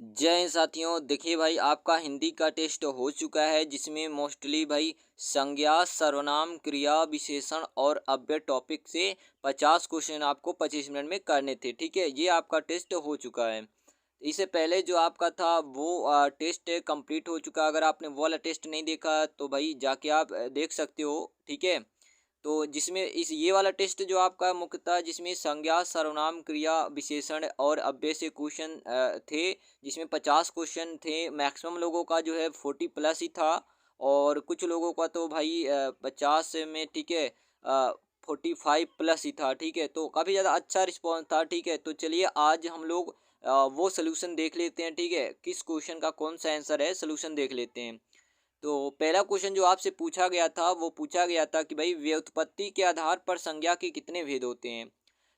जय हिंद साथियों। देखिए भाई, आपका हिंदी का टेस्ट हो चुका है जिसमें मोस्टली भाई संज्ञा, सर्वनाम, क्रिया, विशेषण और अव्यय टॉपिक से 50 क्वेश्चन आपको 25 मिनट में करने थे। ठीक है, ये आपका टेस्ट हो चुका है। इससे पहले जो आपका था वो टेस्ट कंप्लीट हो चुका। अगर आपने वो वाला टेस्ट नहीं देखा तो भाई जाके आप देख सकते हो। ठीक है, तो जिसमें इस ये वाला टेस्ट जो आपका मुख्यतः जिसमें संज्ञा, सर्वनाम, क्रिया, विशेषण और अव्यय से क्वेश्चन थे, जिसमें 50 क्वेश्चन थे। मैक्सिमम लोगों का जो है 40 प्लस ही था और कुछ लोगों का तो भाई 50 में, ठीक है, 45 प्लस ही था। ठीक है, तो काफ़ी ज़्यादा अच्छा रिस्पॉन्स था। ठीक है, तो चलिए आज हम लोग वो सोल्यूशन देख लेते हैं। ठीक है, किस क्वेश्चन का कौन सा आंसर है, सोल्यूशन देख लेते हैं। तो पहला क्वेश्चन जो आपसे पूछा गया था वो पूछा गया था कि भाई व्युत्पत्ति के आधार पर संज्ञा के कितने भेद होते हैं।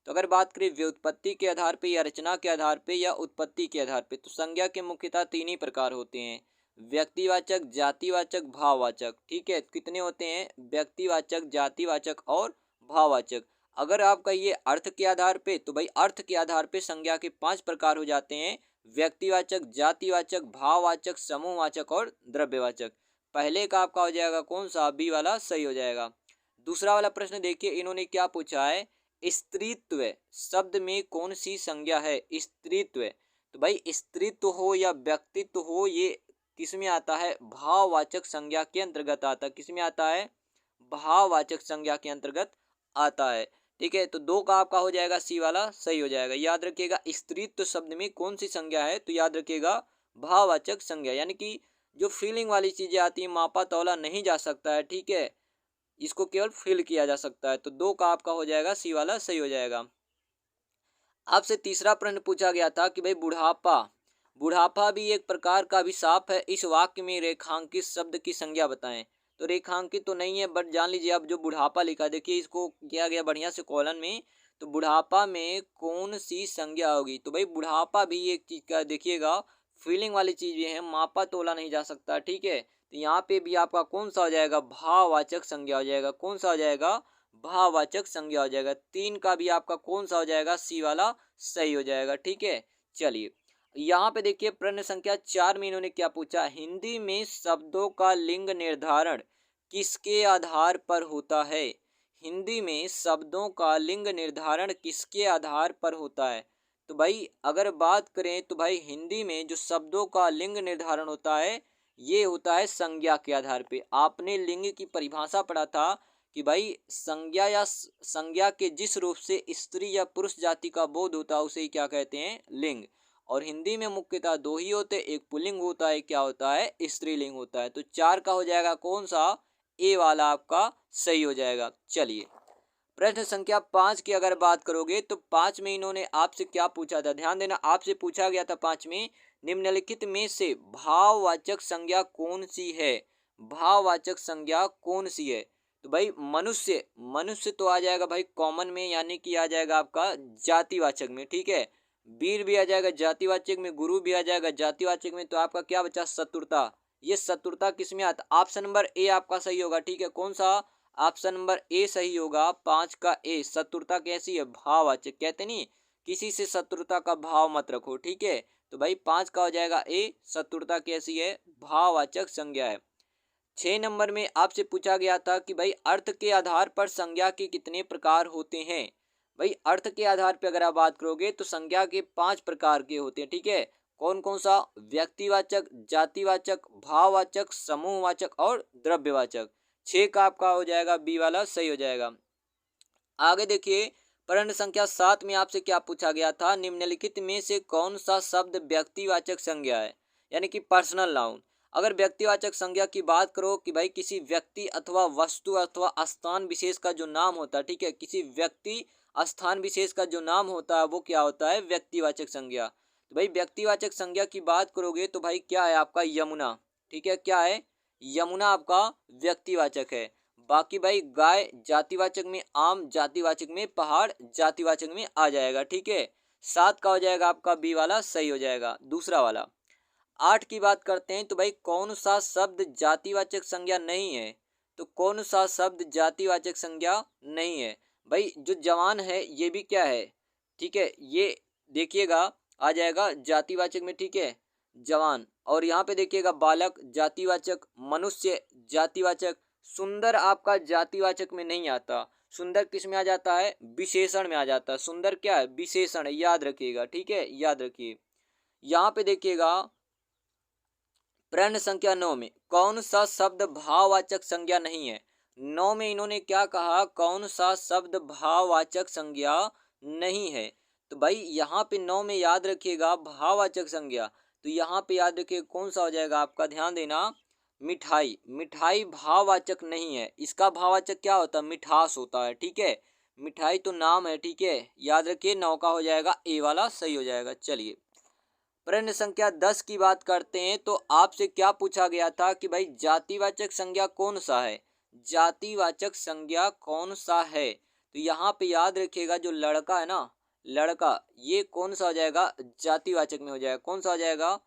तो अगर बात करें व्युत्पत्ति के आधार पे या रचना के आधार पे या उत्पत्ति के आधार पे, तो संज्ञा के मुख्यतः तीन ही प्रकार होते हैं: व्यक्तिवाचक, जातिवाचक, भाववाचक। ठीक है, कितने होते हैं? व्यक्तिवाचक, जातिवाचक और भाववाचक। अगर आपका ये अर्थ के आधार पे, तो भाई अर्थ के आधार पे संज्ञा के 5 प्रकार हो जाते हैं: व्यक्तिवाचक, जातिवाचक, भाववाचक, समूहवाचक और द्रव्यवाचक। पहले का आपका हो जाएगा कौन सा? बी वाला सही हो जाएगा। दूसरा वाला प्रश्न देखिए, इन्होंने क्या पूछा है, स्त्रीत्व शब्द में कौन सी संज्ञा है? स्त्रीत्व, तो भाई स्त्रीत्व हो या व्यक्तित्व हो, ये किस में आता है? भाववाचक संज्ञा के अंतर्गत आता है। किस में आता है? भाववाचक संज्ञा के अंतर्गत आता है। ठीक है, तो दो का आपका हो जाएगा सी वाला सही हो जाएगा। याद रखिएगा, स्त्रीत्व शब्द में कौन सी संज्ञा है? तो याद रखिएगा भाववाचक संज्ञा, यानी कि जो फीलिंग वाली चीजें आती हैं, मापा तौला नहीं जा सकता है। ठीक है, इसको केवल फील किया जा सकता है। तो दो का आपका हो जाएगा सी वाला सही हो जाएगा। आपसे तीसरा प्रश्न पूछा गया था कि भाई बुढ़ापा, बुढ़ापा भी एक प्रकार का अभिशाप है, इस वाक्य में रेखांकित शब्द की संज्ञा बताएं। तो रेखांकित तो नहीं है, बट जान लीजिए अब जो बुढ़ापा लिखा, देखिए इसको किया गया बढ़िया से कॉलन में। तो बुढ़ापा में कौन सी संज्ञा होगी? तो भाई बुढ़ापा भी एक चीज का देखिएगा, फीलिंग वाली चीजें हैं, मापा तोला नहीं जा सकता। ठीक है, तो यहाँ पे भी आपका कौन सा हो जाएगा? भाववाचक संज्ञा हो जाएगा। कौन सा हो जाएगा? भाववाचक संज्ञा हो जाएगा। तीन का भी आपका कौन सा हो जाएगा? सी वाला सही हो जाएगा। ठीक है, चलिए यहाँ पे देखिए प्रश्न संख्या 4 में इन्होंने क्या पूछा, हिंदी में शब्दों का लिंग निर्धारण किसके आधार पर होता है? हिंदी में शब्दों का लिंग निर्धारण किसके आधार पर होता है? तो भाई अगर बात करें तो भाई हिंदी में जो शब्दों का लिंग निर्धारण होता है, ये होता है संज्ञा के आधार पे। आपने लिंग की परिभाषा पढ़ा था कि भाई संज्ञा या संज्ञा के जिस रूप से स्त्री या पुरुष जाति का बोध होता है उसे ही क्या कहते हैं? लिंग। और हिंदी में मुख्यतः दो ही होते हैं, एक पुल्लिंग होता है, क्या होता है? स्त्रीलिंग होता है। तो 4 का हो जाएगा कौन सा? ए वाला आपका सही हो जाएगा। चलिए प्रश्न संख्या 5 की अगर बात करोगे तो 5 में इन्होंने आपसे क्या पूछा था, ध्यान देना। आपसे पूछा गया था 5 में, निम्नलिखित में से भाववाचक संज्ञा कौन सी है? भाववाचक संज्ञा कौन सी है? तो भाई मनुष्य, मनुष्य तो आ जाएगा भाई कॉमन में, यानी कि आ जाएगा आपका जातिवाचक में। ठीक है, वीर भी आ जाएगा जातिवाचक में, गुरु भी आ जाएगा जातिवाचक में। तो आपका क्या बचा? शत्रुता। ये शत्रुता किस में आता? ऑप्शन नंबर ए आपका सही होगा। ठीक है, कौन सा? ऑप्शन नंबर ए सही होगा, 5 का ए। शत्रुता कैसी है? भाववाचक। कहते नहीं किसी से शत्रुता का भाव मत रखो। ठीक है, तो भाई 5 का हो जाएगा ए। शत्रुता कैसी है? भाववाचक संज्ञा है। 6 नंबर में आपसे पूछा गया था कि भाई अर्थ के आधार पर संज्ञा के कितने प्रकार होते हैं? भाई अर्थ के आधार पर अगर आप बात करोगे तो संज्ञा के 5 प्रकार के होते हैं। ठीक है, कौन कौन सा? व्यक्तिवाचक, जातिवाचक, भाववाचक, समूहवाचक और द्रव्यवाचक। 6 का आपका हो जाएगा बी वाला सही हो जाएगा। आगे देखिए प्रश्न संख्या 7 में आपसे क्या पूछा गया था, निम्नलिखित में से कौन सा शब्द व्यक्तिवाचक संज्ञा है, यानी कि पर्सनल नाउन। अगर व्यक्तिवाचक संज्ञा की बात करो कि भाई किसी व्यक्ति अथवा वस्तु अथवा स्थान विशेष का जो नाम होता है, ठीक है, किसी व्यक्ति स्थान विशेष का जो नाम होता है वो क्या होता है? व्यक्तिवाचक संज्ञा। तो भाई व्यक्तिवाचक संज्ञा की बात करोगे तो भाई क्या है आपका? यमुना। ठीक है, क्या है? यमुना आपका व्यक्तिवाचक है। बाकी भाई गाय जातिवाचक में, आम जातिवाचक में, पहाड़ जातिवाचक में आ जाएगा। ठीक है, 7 का हो जाएगा आपका बी वाला सही हो जाएगा, दूसरा वाला। 8 की बात करते हैं तो भाई कौन सा शब्द जातिवाचक संज्ञा नहीं है? तो कौन सा शब्द जातिवाचक संज्ञा नहीं है? भाई जो जवान है ये भी क्या है? ठीक है, ये देखिएगा आ जाएगा जातिवाचक में। ठीक है, जवान। और यहाँ पे देखिएगा बालक जातिवाचक, मनुष्य जातिवाचक, सुंदर आपका जातिवाचक में नहीं आता, सुंदर किस में आ जाता है, विशेषण में आ जाता है। सुंदर क्या है, विशेषण है, याद रखिएगा, ठीक है, याद रखिए। यहाँ पे देखिएगा प्रश्न संख्या 9 में कौन सा शब्द भाववाचक संज्ञा नहीं है। 9 में इन्होंने क्या कहा, कौन सा शब्द भाववाचक संज्ञा नहीं है। तो भाई यहाँ पे 9 में याद रखिएगा भाववाचक संज्ञा, तो यहाँ पे याद रखिए कौन सा हो जाएगा आपका, ध्यान देना, मिठाई। मिठाई भाववाचक नहीं है, इसका भाववाचक क्या होता है, मिठास होता है, ठीक है। मिठाई तो नाम है, ठीक है, याद रखिए 9 का हो जाएगा ए वाला सही हो जाएगा। चलिए प्रश्न संख्या 10 की बात करते हैं। तो आपसे क्या पूछा गया था कि भाई जातिवाचक संज्ञा कौन सा है, जातिवाचक संज्ञा कौन सा है। तो यहाँ पे याद रखिएगा जो लड़का है ना, लड़का, ये कौन सा हो जाएगा, जातिवाचक में हो जाएगा। कौन सा हो जाएगा,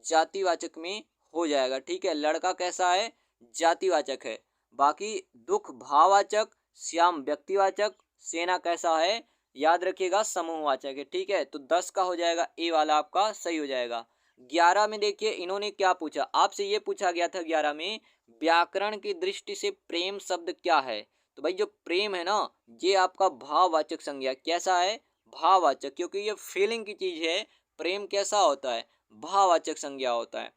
जातिवाचक में हो जाएगा, ठीक है। लड़का कैसा है, जातिवाचक है। बाकी दुख भाववाचक, श्याम व्यक्तिवाचक, सेना कैसा है, याद रखिएगा समूहवाचक है, ठीक है। तो 10 का हो जाएगा ए वाला आपका सही हो जाएगा। 11 में देखिए इन्होंने क्या पूछा, आपसे ये पूछा गया था 11 में व्याकरण की दृष्टि से प्रेम शब्द क्या है। तो भाई जो प्रेम है ना, ये आपका भाववाचक संज्ञा कैसा है, भाववाचक, क्योंकि ये फीलिंग की चीज है। प्रेम कैसा होता है, भाववाचक संज्ञा होता है।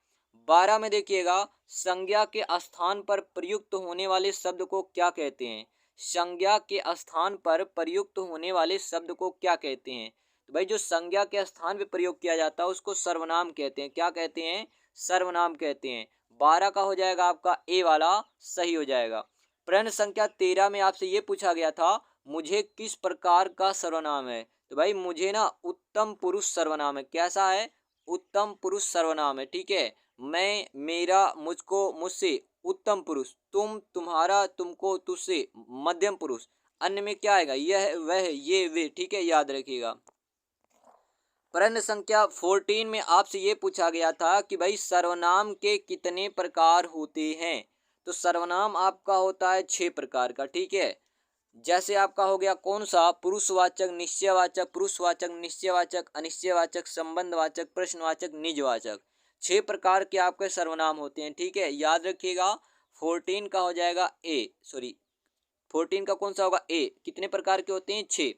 12 में देखिएगा संज्ञा के स्थान पर प्रयुक्त होने वाले शब्द को क्या कहते हैं। संज्ञा के स्थान पर प्रयुक्त होने वाले शब्द को क्या कहते हैं। तो भाई जो संज्ञा के स्थान पर प्रयोग किया जाता है उसको सर्वनाम कहते हैं। क्या कहते हैं, सर्वनाम कहते हैं। 12 का हो जाएगा आपका ए वाला सही हो जाएगा। प्रश्न संख्या 13 में आपसे ये पूछा गया था मुझे किस प्रकार का सर्वनाम है। तो भाई मुझे ना उत्तम पुरुष सर्वनाम है। कैसा है, उत्तम पुरुष सर्वनाम है, ठीक है। मैं, मेरा, मुझको, मुझसे, उत्तम पुरुष, तुम, तुम्हारा, तुमको, तुझसे, मध्यम पुरुष, अन्य में क्या आएगा, यह, वह, ये, वे, ठीक है, याद रखिएगा। प्रश्न संख्या 14 में आपसे ये पूछा गया था कि भाई सर्वनाम के कितने प्रकार होते हैं। तो सर्वनाम आपका होता है 6 प्रकार का, ठीक है। जैसे आपका हो गया कौन सा, पुरुषवाचक, निश्चयवाचक, पुरुषवाचक, निश्चयवाचक, अनिश्चयवाचक, संबंधवाचक, प्रश्नवाचक, निजवाचक। 6 प्रकार के आपके सर्वनाम होते हैं, ठीक है, याद रखिएगा। 14 का हो जाएगा ए, सॉरी 14 का कौन सा होगा, ए। कितने प्रकार के होते हैं, 6।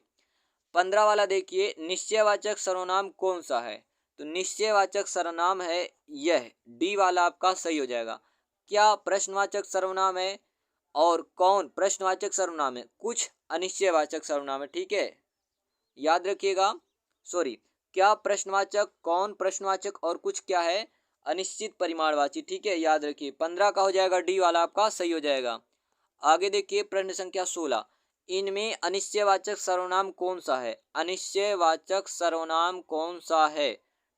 15 वाला देखिए निश्चयवाचक सर्वनाम कौन सा है। तो निश्चयवाचक सर्वनाम है यह, डी वाला आपका सही हो जाएगा। क्या प्रश्नवाचक सर्वनाम है, और कौन प्रश्नवाचक सर्वनाम है, कुछ अनिश्चयवाचक सर्वनाम है, ठीक है, याद रखिएगा। सॉरी, क्या प्रश्नवाचक, कौन प्रश्नवाचक, और कुछ क्या है, अनिश्चित परिमाणवाची, ठीक है, याद रखिए। 15 का हो जाएगा डी वाला आपका सही हो जाएगा। आगे देखिए प्रश्न संख्या 16, इनमें अनिश्चयवाचक सर्वनाम कौन सा है। अनिश्चयवाचक सर्वनाम कौन सा है।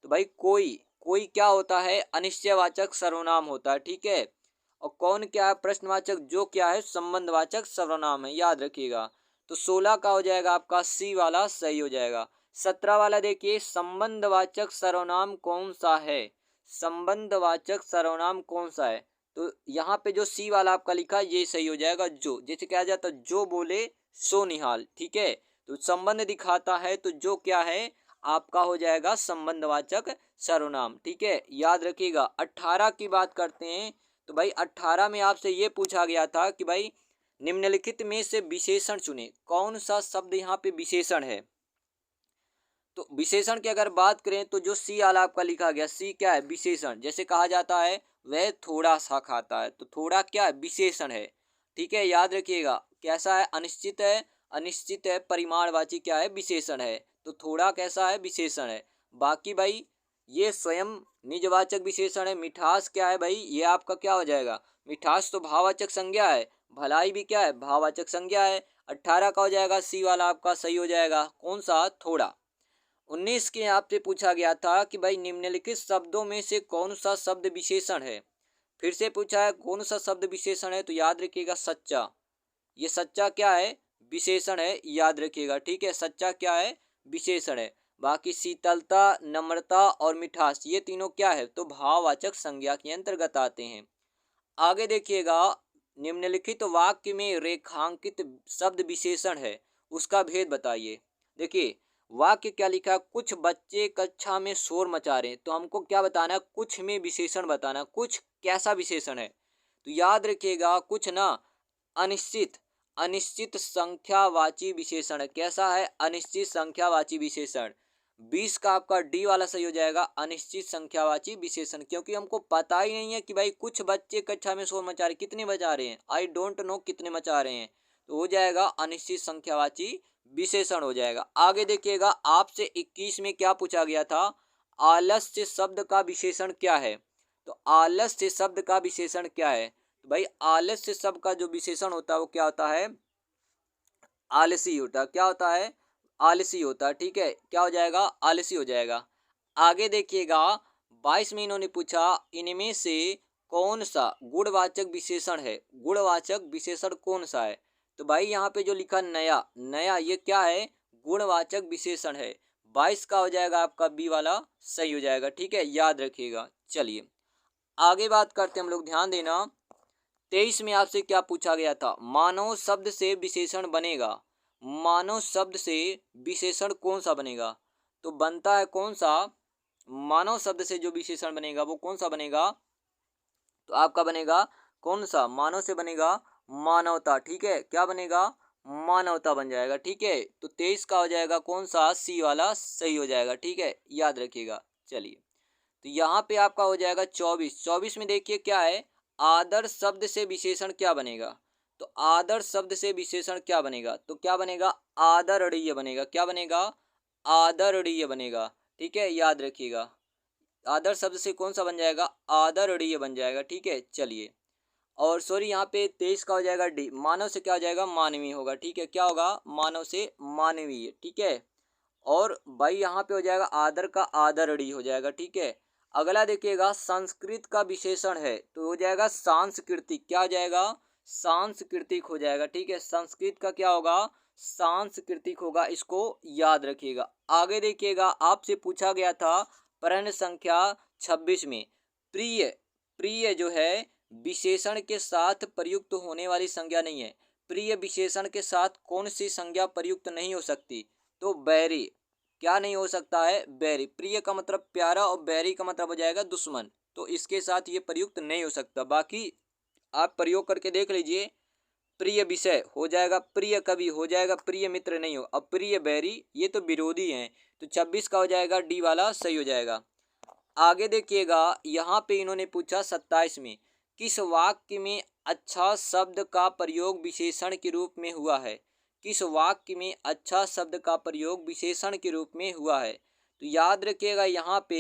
तो भाई कोई, कोई क्या होता है, अनिश्चयवाचक सर्वनाम होता है, ठीक है। और कौन क्या है, प्रश्नवाचक, जो क्या है, संबंधवाचक सर्वनाम है, याद रखिएगा। तो 16 का हो जाएगा आपका सी वाला सही हो जाएगा। 17 वाला देखिए संबंधवाचक सर्वनाम कौन सा है। संबंधवाचक सर्वनाम कौन सा है। तो यहाँ पे जो सी वाला आपका लिखा ये सही हो जाएगा, जो, जैसे क्या जाता, जो बोले सो निहाल, ठीक है। तो संबंध दिखाता है तो जो क्या है आपका हो जाएगा संबंधवाचक सर्वनाम, ठीक है, याद रखिएगा। 18 की बात करते हैं। तो भाई 18 में आपसे ये पूछा गया था कि भाई निम्नलिखित में से विशेषण चुने, कौन सा शब्द यहाँ पे विशेषण है। तो विशेषण की अगर बात करें तो जो सी वाला आपका लिखा गया, सी क्या है, विशेषण। जैसे कहा जाता है वह थोड़ा सा खाता है, तो थोड़ा क्या है, विशेषण है, ठीक है, याद रखिएगा। कैसा है, अनिश्चित है, अनिश्चित है, परिमाणवाची क्या है, विशेषण है। तो थोड़ा कैसा है, विशेषण है। बाकी भाई ये स्वयं निजवाचक विशेषण है। मिठास क्या है भाई, ये आपका क्या हो जाएगा, मिठास तो भाववाचक संज्ञा है। भलाई भी क्या है, भाववाचक संज्ञा है। 18 का हो जाएगा सी वाला आपका सही हो जाएगा, कौन सा, थोड़ा। 19 के आपसे पूछा गया था कि भाई निम्नलिखित शब्दों में से कौन सा शब्द विशेषण है। फिर से पूछा है कौन सा शब्द विशेषण है, तो याद रखिएगा सच्चा। ये सच्चा क्या है, विशेषण है, याद रखिएगा, ठीक है। सच्चा क्या है, विशेषण है। बाकी शीतलता, नम्रता और मिठास ये तीनों क्या है, तो भाववाचक संज्ञा के अंतर्गत आते हैं। आगे देखिएगा निम्नलिखित वाक्य में रेखांकित शब्द विशेषण है, उसका भेद बताइए। देखिए वाक्य क्या लिखा है, कुछ बच्चे कक्षा में शोर मचा रहे हैं। तो हमको क्या बताना है, कुछ में विशेषण बताना, कुछ कैसा विशेषण है। तो याद रखिएगा कुछ ना अनिश्चित, अनिश्चित संख्यावाची विशेषण है। कैसा है, अनिश्चित संख्यावाची विशेषण। 20 का आपका डी वाला सही हो जाएगा, अनिश्चित संख्यावाची विशेषण। क्योंकि हमको पता ही नहीं है कि भाई कुछ बच्चे कक्षा में शोर मचा रहे, कितने बजा रहे हैं, आई डोंट नो कितने मचा रहे हैं, तो हो जाएगा अनिश्चित संख्यावाची विशेषण हो जाएगा। आगे देखिएगा आपसे 21 में क्या पूछा गया था, आलस्य शब्द का विशेषण क्या है। तो आलस्य शब्द का विशेषण क्या है, तो भाई आलस्य शब्द का जो विशेषण होता है वो क्या होता है, आलसी होता है। क्या होता है, आलसी होता है। ठीक है, क्या हो जाएगा, आलसी हो जाएगा। आगे देखिएगा 22 में इन्होंने पूछा इनमें से कौन सा गुणवाचक विशेषण है, गुणवाचक विशेषण कौन सा है। तो भाई यहाँ पे जो लिखा नया, नया ये क्या है, गुणवाचक विशेषण है। 22 का हो जाएगा आपका बी वाला सही हो जाएगा। ठीक है, याद रखिएगा। चलिए आगे बात करते हैं हम लोग, ध्यान देना। 23 में आपसे क्या पूछा गया था, मानव शब्द से विशेषण बनेगा, मानव शब्द से विशेषण कौन सा बनेगा। तो बनता है कौन सा, मानव शब्द से जो विशेषण बनेगा वो कौन सा बनेगा, तो आपका बनेगा कौन सा, मानव से बनेगा मानवता। ठीक है, क्या बनेगा, मानवता बन जाएगा। ठीक है, तो 23 का हो जाएगा कौन सा, सी वाला सही हो जाएगा। ठीक है, याद रखिएगा। चलिए तो यहाँ पे आपका हो जाएगा 24। 24 में देखिए क्या है, आदर्श शब्द से विशेषण क्या बनेगा। तो आदर्श शब्द से विशेषण क्या बनेगा, तो क्या बनेगा, आदरणीय बनेगा। क्या बनेगा, आदरणीय बनेगा। ठीक है, याद रखिएगा। आदर्श शब्द से कौन सा बन जाएगा, आदरणीय बन जाएगा। ठीक है, चलिए और सॉरी यहाँ पे 23 का हो जाएगा डी, मानव से क्या हो जाएगा, मानवीय होगा। ठीक है, क्या होगा, मानव से मानवीय। ठीक है, और भाई यहाँ पे हो जाएगा आदर का आदरणीय हो जाएगा। ठीक है, अगला देखिएगा संस्कृत का विशेषण है तो हो जाएगा सांस्कृतिक। क्या हो जाएगा, सांस्कृतिक हो जाएगा। ठीक है, संस्कृत का क्या होगा, सांस्कृतिक होगा, इसको याद रखिएगा। आगे देखिएगा आपसे पूछा गया था प्रश्न संख्या 26 में, प्रिय, प्रिय जो है विशेषण के साथ प्रयुक्त होने वाली संज्ञा नहीं है। प्रिय विशेषण के साथ कौन सी संज्ञा प्रयुक्त नहीं हो सकती, तो बैरी। क्या नहीं हो सकता है, बैरी। प्रिय का मतलब प्यारा और बैरी का मतलब हो जाएगा दुश्मन, तो इसके साथ ये प्रयुक्त नहीं हो सकता। बाकी आप प्रयोग करके देख लीजिए, प्रिय विषय हो जाएगा, प्रिय कवि हो जाएगा, प्रिय मित्र नहीं हो। अब प्रिय बैरी ये तो विरोधी हैं, तो 26 का हो जाएगा डी वाला सही हो जाएगा। आगे देखिएगा यहाँ पे इन्होंने पूछा 27 में, किस वाक्य में अच्छा शब्द का प्रयोग विशेषण के रूप में हुआ है। किस वाक्य में अच्छा शब्द का प्रयोग विशेषण के रूप में हुआ है। तो याद रखिएगा यहाँ पे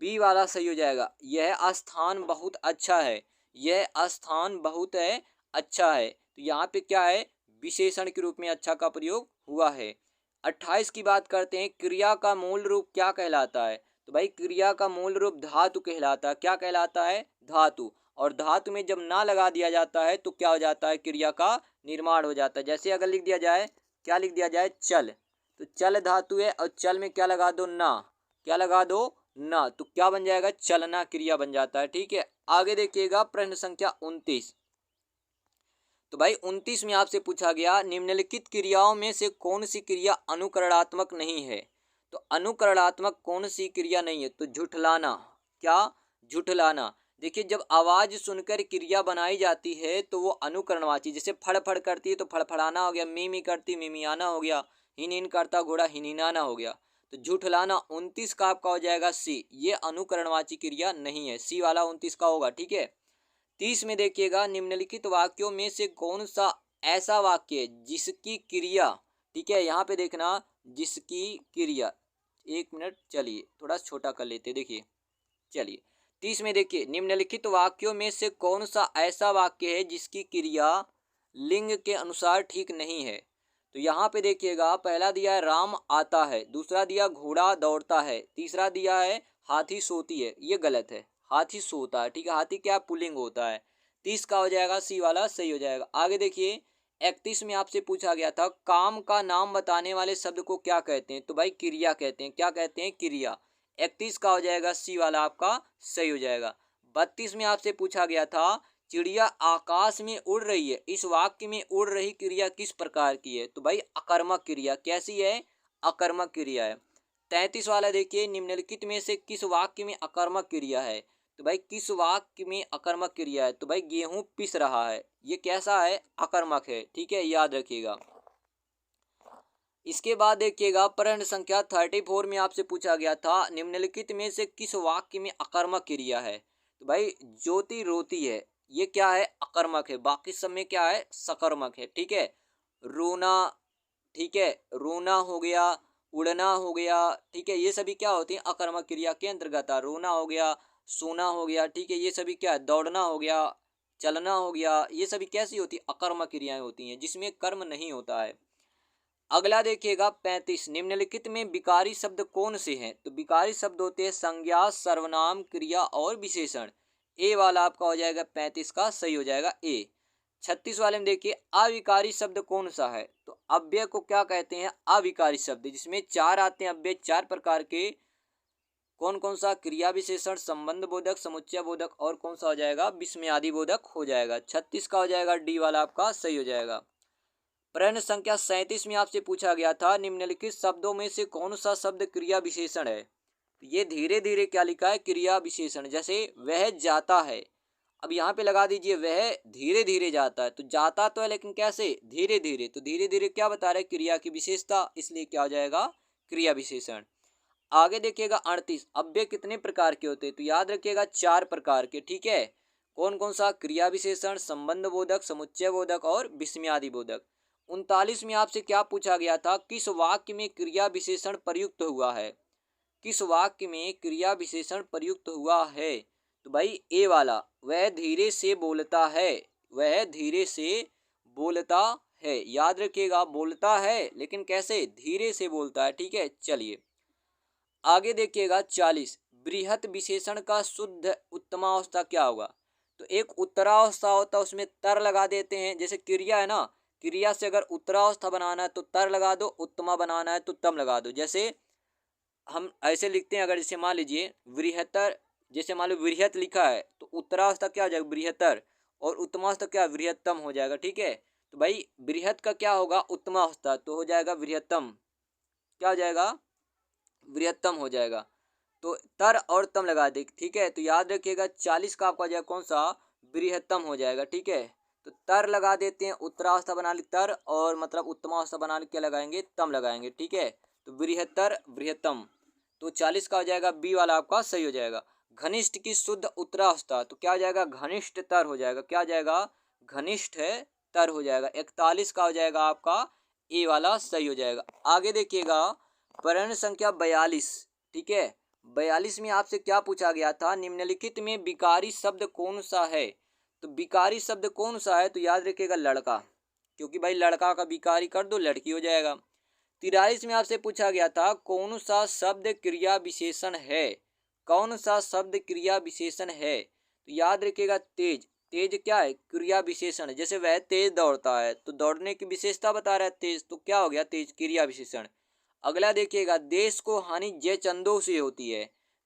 बी वाला सही हो जाएगा, यह स्थान बहुत अच्छा है, यह स्थान बहुत है अच्छा है। तो यहाँ पे क्या है, विशेषण के रूप में अच्छा का प्रयोग हुआ है। 28 की बात करते हैं, क्रिया का मूल रूप क्या कहलाता है। तो भाई क्रिया का मूल रूप धातु कहलाता है। क्या कहलाता है, धातु। और धातु में जब ना लगा दिया जाता है तो क्या हो जाता है, क्रिया का निर्माण हो जाता है। जैसे अगर लिख दिया जाए, क्या लिख दिया जाए, चल, तो चल धातु है और चल में क्या लगा दो, ना, क्या लगा दो, ना, तो क्या बन जाएगा, चलना क्रिया बन जाता है। ठीक है, आगे देखिएगा प्रश्न संख्या 29। तो भाई 29 में आपसे पूछा गया निम्नलिखित क्रियाओं में से कौन सी क्रिया अनुकरणात्मक नहीं है। तो अनुकरणात्मक कौन सी क्रिया नहीं है, तो झुठलाना। क्या, झुठलाना। देखिए जब आवाज सुनकर क्रिया बनाई जाती है तो वो अनुकरणवाची, जैसे फड़ फड़ करती है तो फड़फड़ाना हो गया, मी मी करती मिमियाना हो गया, हिन हिन करता घोड़ा हिनिनाना हो गया। तो झुठलाना 29 का आपका हो जाएगा सी, ये अनुकरणवाची क्रिया नहीं है, सी वाला 29 का होगा। ठीक है, 30 में देखिएगा निम्नलिखित वाक्यों में से कौन सा ऐसा वाक्य है जिसकी क्रिया, ठीक है यहाँ पे देखना, जिसकी क्रिया, एक मिनट चलिए थोड़ा छोटा कर लेते, देखिए चलिए 30 में देखिए निम्नलिखित वाक्यों में से कौन सा ऐसा वाक्य है जिसकी क्रिया लिंग के अनुसार ठीक नहीं है। तो यहाँ पे देखिएगा पहला दिया है राम आता है, दूसरा दिया घोड़ा दौड़ता है, तीसरा दिया है हाथी सोती है, ये गलत है, हाथी सोता है। ठीक है, हाथी क्या पुल्लिंग होता है। 30 का हो जाएगा सी वाला सही हो जाएगा। आगे देखिए 31 में आपसे पूछा गया था काम का नाम बताने वाले शब्द को क्या कहते हैं। तो भाई क्रिया कहते हैं। क्या कहते हैं, क्रिया। 31 का हो जाएगा सी वाला आपका सही हो जाएगा। 32 में आपसे पूछा गया था चिड़िया आकाश में उड़ रही है, इस वाक्य में उड़ रही क्रिया किस प्रकार की है। तो भाई अकर्मक क्रिया। कैसी है, अकर्मक क्रिया है। 33 वाला देखिए, निम्नलिखित में से किस वाक्य में अकर्मक क्रिया है? तो भाई किस वाक्य में अकर्मक क्रिया है? तो भाई गेहूं पिस रहा है, ये कैसा है? अकर्मक है। ठीक है, याद रखिएगा। इसके बाद देखिएगा, प्रश्न संख्या 34 में आपसे पूछा गया था, निम्नलिखित में से किस वाक्य में अकर्मक क्रिया है? तो भाई ज्योति रोती है, ये क्या है? अकर्मक है। बाकी सब में क्या है? सकर्मक है। ठीक है, रोना, ठीक है, रोना हो गया, उड़ना हो गया, ठीक है, ये सभी क्या होती है? अकर्मक क्रिया के अंतर्गत है। रोना हो गया, सोना हो गया, ठीक है, ये सभी क्या है? दौड़ना हो गया, चलना हो गया, ये सभी कैसी होती है? अकर्मक क्रियाएं होती हैं, जिसमें कर्म नहीं होता है। अगला देखिएगा 35, निम्नलिखित में विकारी शब्द कौन से हैं? तो विकारी शब्द होते हैं संज्ञा, सर्वनाम, क्रिया और विशेषण। ए वाला आपका हो जाएगा 35 का सही हो जाएगा ए। 36 वाले में देखिए, अविकारी शब्द कौन सा है? तो अव्यय को क्या कहते हैं? अविकारी शब्द, जिसमें चार आते हैं अव्यय, चार प्रकार के। कौन कौन सा? क्रिया विशेषण, संबंध बोधक, समुच्चय बोधक और कौन सा हो जाएगा? विस्मयादि बोधक हो जाएगा। 36 का हो जाएगा डी वाला आपका सही हो जाएगा। प्रश्न संख्या 37 में आपसे पूछा गया था, निम्नलिखित शब्दों में से कौन सा शब्द क्रिया विशेषण है? ये धीरे धीरे क्या लिखा है? क्रिया विशेषण। जैसे वह जाता है, अब यहाँ पे लगा दीजिए वह धीरे धीरे जाता है, तो जाता तो है लेकिन कैसे? धीरे धीरे। तो धीरे धीरे क्या बता रहे हैं? क्रिया की विशेषता, इसलिए क्या हो जाएगा? क्रिया विशेषण। आगे देखिएगा 38, अव्यय कितने प्रकार के होते हैं? तो याद रखिएगा 4 प्रकार के। ठीक है, कौन कौन सा? क्रिया विशेषण, संबंध बोधक, समुच्चय बोधक और विस्मयादि बोधक। 39 में आपसे क्या पूछा गया था? किस वाक्य में क्रिया विशेषण प्रयुक्त हुआ है? किस वाक्य में क्रिया विशेषण प्रयुक्त हुआ है? तो भाई ए वाला, वह धीरे से बोलता है, वह धीरे से बोलता है। याद रखिएगा, बोलता है लेकिन कैसे? धीरे से बोलता है। ठीक है, चलिए आगे देखिएगा 40, बृहत विशेषण का शुद्ध उत्तमावस्था क्या होगा? तो एक उत्तरावस्था होता है, उसमें तर लगा देते हैं। जैसे क्रिया है ना, क्रिया से अगर उत्तरावस्था बनाना है तो तर लगा दो, उत्तमा बनाना है तो तम लगा दो। जैसे हम ऐसे लिखते हैं, अगर जैसे मान लीजिए बृहत्तर, जैसे मान लो बृहत लिखा है तो उत्तरावस्था क्या हो जाएगा? बृहत्तर, और उत्तमावस्था क्या? बृहत्तम हो जाएगा। ठीक है, तो भाई बृहत का क्या होगा? उत्तमावस्था, तो हो जाएगा बृहत्तम। क्या हो जाएगा? बृहत्तम हो जाएगा। तो तर और तम लगा दे। ठीक है, तो याद रखिएगा 40 का आपका जाएगा कौन सा? बृहत्तम हो जाएगा। ठीक है, तो तर लगा देते हैं, उत्तरावस्था बना ली तर, और मतलब उत्तमावस्था बना ली क्या लगाएंगे? तम लगाएंगे। ठीक है, तो बृहत्तर, बृहत्तम, तो 40 का हो जाएगा बी वाला आपका सही हो जाएगा। घनिष्ठ की शुद्ध उत्तरावस्था, तो क्या हो जाएगा? घनिष्ठ तर हो जाएगा। क्या हो जाएगा? घनिष्ठ है तर हो जाएगा। 41 का हो जाएगा आपका ए वाला सही हो जाएगा। आगे देखिएगा प्रश्न संख्या 42। ठीक है, 42 में आपसे क्या पूछा गया था? निम्नलिखित में विकारी शब्द कौन सा है? तो विकारी शब्द कौन सा है? तो याद रखिएगा लड़का, क्योंकि भाई लड़का का विकारी कर दो लड़की हो जाएगा। 43 में आपसे पूछा गया था, कौन सा शब्द क्रिया विशेषण है? कौन सा शब्द क्रिया विशेषण है? तो याद रखिएगा तेज। तेज क्या है? क्रिया विशेषण। जैसे वह तेज दौड़ता है, तो दौड़ने की विशेषता बता रहा है तेज, तो क्या हो गया? तेज क्रिया विशेषण। अगला देखिएगा, देश को हानि जय चंदों से होती है,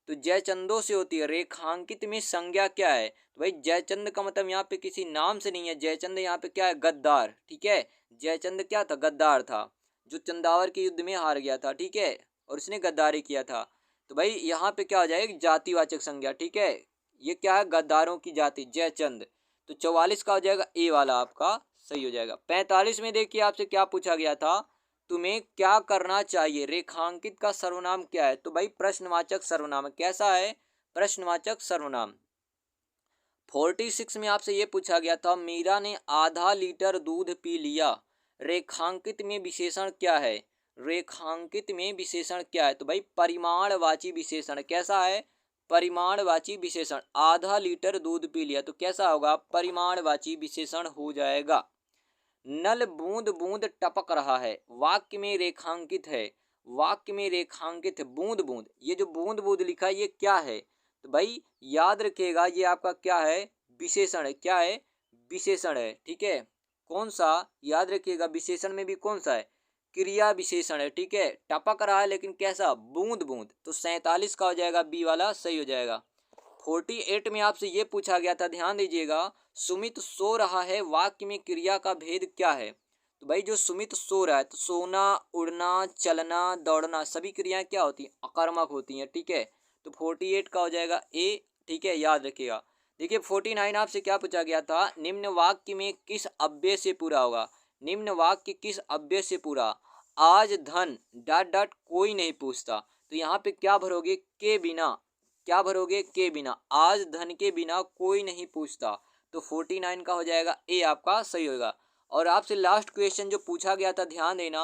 तो जय चंदों से होती है। रेखांकित में संज्ञा क्या है? तो भाई जयचंद का मतलब यहाँ पे किसी नाम से नहीं है, जयचंद यहाँ पे क्या है? गद्दार। ठीक है, जयचंद क्या था? गद्दार था, जो चंदावर के युद्ध में हार गया था। ठीक है, और उसने गद्दारी किया था। तो भाई यहाँ पे क्या हो जाएगा? जातिवाचक संज्ञा। ठीक है, ये क्या है? गद्दारों की जाति, जयचंद। तो 44 का हो जाएगा ए वाला आपका सही हो जाएगा। 45 में देखिए आपसे क्या पूछा गया था, तुम्हें क्या करना चाहिए? रेखांकित का सर्वनाम क्या है? तो भाई प्रश्नवाचक सर्वनाम है। कैसा है? प्रश्नवाचक सर्वनाम। 46 में आपसे ये पूछा गया था, मीरा ने आधा लीटर दूध पी लिया, रेखांकित में विशेषण क्या है? रेखांकित में विशेषण क्या है? तो भाई परिमाणवाची विशेषण। कैसा है? परिमाणवाची विशेषण। आधा लीटर दूध पी लिया, तो कैसा होगा? परिमाणवाची विशेषण हो जाएगा। नल बूंद बूंद टपक रहा है, वाक्य में रेखांकित है। वाक्य में रेखांकित है बूंद बूंद। ये जो बूंद बूंद लिखा है ये क्या है? तो भाई याद रखिएगा ये आपका क्या है? विशेषण है। क्या है? विशेषण है। ठीक है, कौन सा? याद रखिएगा विशेषण में भी कौन सा है? क्रिया विशेषण है। ठीक है, टपक रहा है लेकिन कैसा? बूंद बूंद। तो 47 का हो जाएगा बी वाला सही हो जाएगा। 48 में आपसे ये पूछा गया था, ध्यान दीजिएगा, सुमित सो रहा है, वाक्य में क्रिया का भेद क्या है? तो तो भाई जो सुमित सो रहा है, तो सोना, उड़ना, चलना, दौड़ना सभी क्रियाएं क्या होती हैं, अकर्मक होती हैं। ठीक है, तो 48 का हो जाएगा ए। ठीक है, याद रखिएगा। देखिए 49 आपसे क्या पूछा गया था, निम्न वाक्य में किस अव्यय से पूरा होगा। निम्न वाक्य किस अव्यय से पूरा, आज धन डॉट डॉट कोई नहीं पूछता, तो यहाँ पे क्या भरोगे, के बिना। क्या भरोगे, के बिना। आज धन के बिना कोई नहीं पूछता, तो 49 का हो जाएगा ए, आपका सही होगा। और आपसे लास्ट क्वेश्चन जो पूछा गया था, ध्यान देना,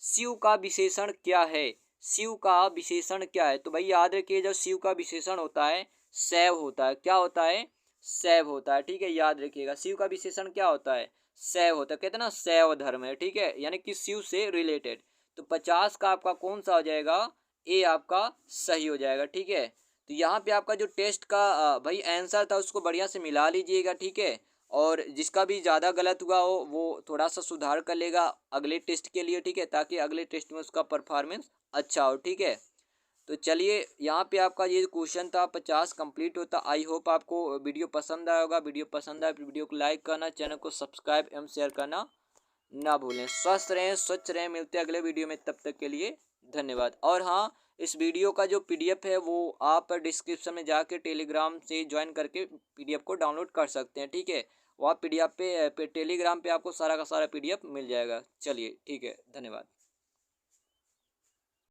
शिव का विशेषण क्या है। शिव का विशेषण क्या है, तो भाई याद रखिए, जब शिव का विशेषण होता है शैव होता है। क्या होता है, शैव होता है। ठीक है, याद रखिएगा, शिव का विशेषण क्या होता है, शैव होता है। कहते हैं ना शैव धर्म है। ठीक है, यानी कि शिव से रिलेटेड। तो 50 का आपका कौन सा हो जाएगा, ए आपका सही हो जाएगा। ठीक है, तो यहाँ पे आपका जो टेस्ट का भाई आंसर था उसको बढ़िया से मिला लीजिएगा। ठीक है, और जिसका भी ज़्यादा गलत हुआ हो वो थोड़ा सा सुधार कर लेगा अगले टेस्ट के लिए। ठीक है, ताकि अगले टेस्ट में उसका परफॉर्मेंस अच्छा हो। ठीक है, तो चलिए यहाँ पे आपका ये क्वेश्चन था 50 कंप्लीट होता। आई होप आपको वीडियो पसंद आया होगा। वीडियो पसंद आए तो वीडियो को लाइक करना, चैनल को सब्सक्राइब एवं शेयर करना ना भूलें। स्वस्थ रहें, स्वच्छ रहें। मिलते हैं अगले वीडियो में, तब तक के लिए धन्यवाद। और हाँ, इस वीडियो का जो पीडीएफ है वो आप डिस्क्रिप्शन में जाके टेलीग्राम से ज्वाइन करके पीडीएफ को डाउनलोड कर सकते हैं। ठीक है, वहाँ पीडीएफ पे टेलीग्राम पे आपको सारा का सारा पीडीएफ मिल जाएगा। चलिए ठीक है, धन्यवाद।